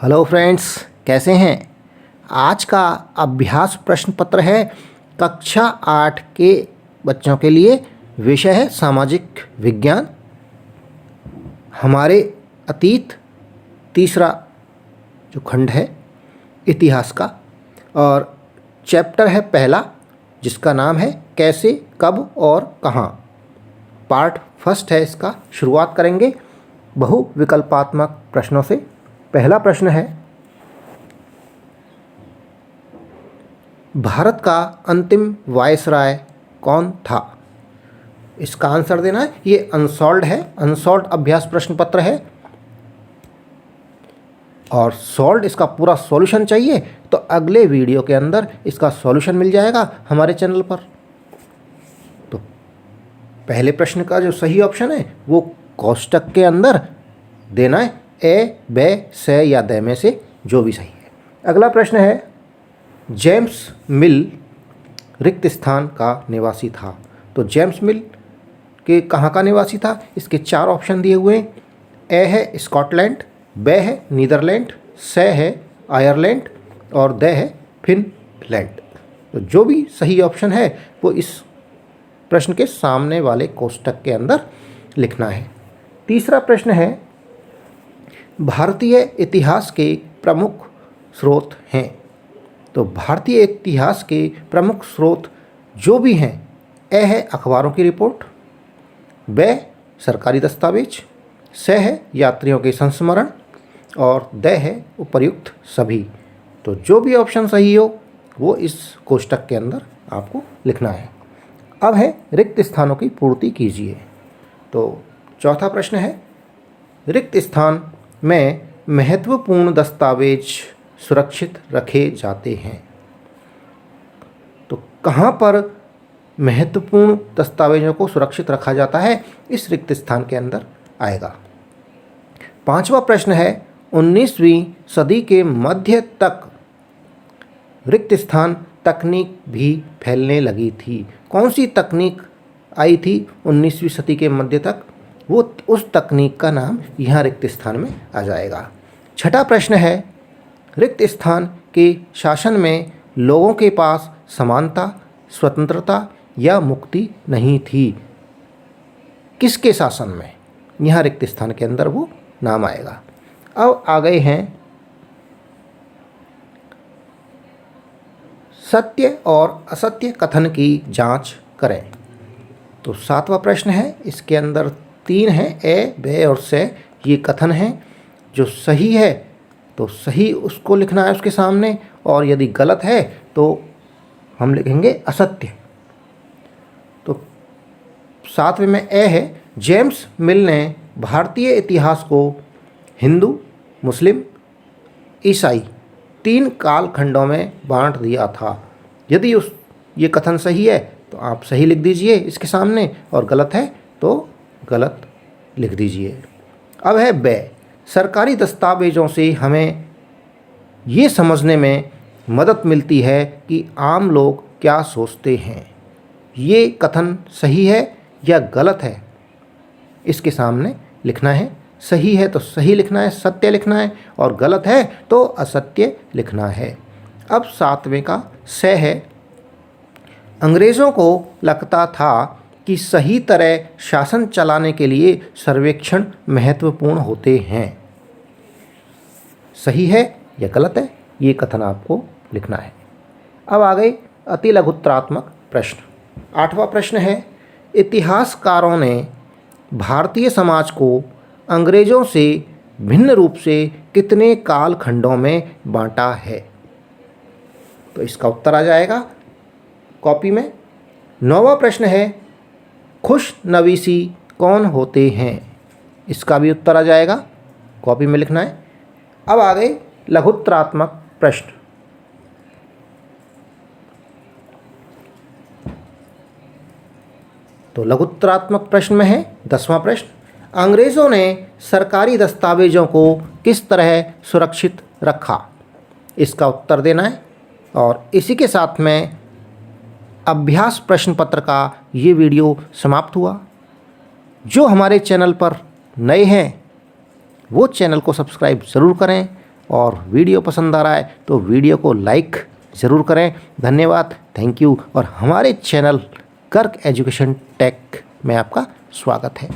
Hello friends, कैसे हैं। आज का अभ्यास प्रश्न पत्र है कक्षा 8 के बच्चों के लिए। विषय है सामाजिक विज्ञान। हमारे अतीत तीसरा जो खंड है इतिहास का, और चैप्टर है पहला जिसका नाम है कैसे, कब और कहाँ। पार्ट फर्स्ट है इसका। शुरुआत करेंगे बहुविकल्पात्मक प्रश्नों से। पहला प्रश्न है, भारत का अंतिम वायसराय कौन था। इसका आंसर देना है। ये अनसॉल्व्ड है, अनसॉल्व्ड अभ्यास प्रश्न पत्र है। और सॉल्व्ड इसका पूरा सॉल्यूशन चाहिए तो अगले वीडियो के अंदर इसका सॉल्यूशन मिल जाएगा हमारे चैनल पर। तो पहले प्रश्न का जो सही ऑप्शन है वो कोष्टक के अंदर देना है, ए, बे, से या दे में से जो भी सही है। अगला प्रश्न है, जेम्स मिल रिक्त स्थान का निवासी था। तो जेम्स मिल के कहाँ का निवासी था। इसके 4 ऑप्शन दिए हुए हैं। ए है स्कॉटलैंड, बे है नीदरलैंड, से है आयरलैंड और दे है फिनलैंड। तो जो भी सही ऑप्शन है वो इस प्रश्न के सामने वाले कोष्टक के अंदर लिखना है। तीसरा प्रश्न है, भारतीय इतिहास के प्रमुख स्रोत हैं। तो भारतीय इतिहास के प्रमुख स्रोत जो भी हैं, ए है अखबारों की रिपोर्ट, बे सरकारी दस्तावेज, से है यात्रियों के संस्मरण और दे है उपर्युक्त सभी। तो जो भी ऑप्शन सही हो वो इस कोष्टक के अंदर आपको लिखना है। अब है रिक्त स्थानों की पूर्ति कीजिए। तो चौथा प्रश्न है, रिक्त स्थान में महत्वपूर्ण दस्तावेज सुरक्षित रखे जाते हैं। तो कहाँ पर महत्वपूर्ण दस्तावेजों को सुरक्षित रखा जाता है, इस रिक्त स्थान के अंदर आएगा। पांचवा प्रश्न है, 19वीं सदी के मध्य तक रिक्त स्थान तकनीक भी फैलने लगी थी। कौन सी तकनीक आई थी 19वीं सदी के मध्य तक, वो उस तकनीक का नाम यहाँ रिक्त स्थान में आ जाएगा। छठा प्रश्न है, रिक्त स्थान के शासन में लोगों के पास समानता, स्वतंत्रता या मुक्ति नहीं थी। किसके शासन में, यहाँ रिक्त स्थान के अंदर वो नाम आएगा। अब आ गए हैं सत्य और असत्य कथन की जांच करें। तो 7वां प्रश्न है, इसके अंदर 3 हैं, ए, बे और से। ये कथन है। जो सही है तो सही उसको लिखना है उसके सामने, और यदि गलत है तो हम लिखेंगे असत्य। तो 7वें में ए है, जेम्स मिल ने भारतीय इतिहास को हिंदू, मुस्लिम, ईसाई 3 कालखंडों में बांट दिया था। यदि ये कथन सही है तो आप सही लिख दीजिए इसके सामने, और गलत है तो गलत लिख दीजिए। अब है बे, सरकारी दस्तावेज़ों से हमें ये समझने में मदद मिलती है कि आम लोग क्या सोचते हैं। ये कथन सही है या गलत है, इसके सामने लिखना है। सही है तो सही लिखना है, सत्य लिखना है, और गलत है तो असत्य लिखना है। अब 7वें का से है, अंग्रेज़ों को लगता था कि सही तरह शासन चलाने के लिए सर्वेक्षण महत्वपूर्ण होते हैं। सही है या गलत है, ये कथन आपको लिखना है। अब आ गए अति लघुत्रात्मक प्रश्न। 8वां प्रश्न है, इतिहासकारों ने भारतीय समाज को अंग्रेज़ों से भिन्न रूप से कितने कालखंडों में बांटा है। तो इसका उत्तर आ जाएगा कॉपी में। 9वां प्रश्न है, खुश नवीसी कौन होते हैं। इसका भी उत्तर आ जाएगा, कॉपी में लिखना है। अब आ गए लघुत्रात्मक प्रश्न। तो लघुत्रात्मक प्रश्न में है 10वां प्रश्न, अंग्रेज़ों ने सरकारी दस्तावेज़ों को किस तरह सुरक्षित रखा। इसका उत्तर देना है। और इसी के साथ में अभ्यास प्रश्न पत्र का ये वीडियो समाप्त हुआ। जो हमारे चैनल पर नए हैं वो चैनल को सब्सक्राइब ज़रूर करें और वीडियो पसंद आ रहा है तो वीडियो को लाइक ज़रूर करें। धन्यवाद, थैंक यू। और हमारे चैनल कर्क एजुकेशन टेक में आपका स्वागत है।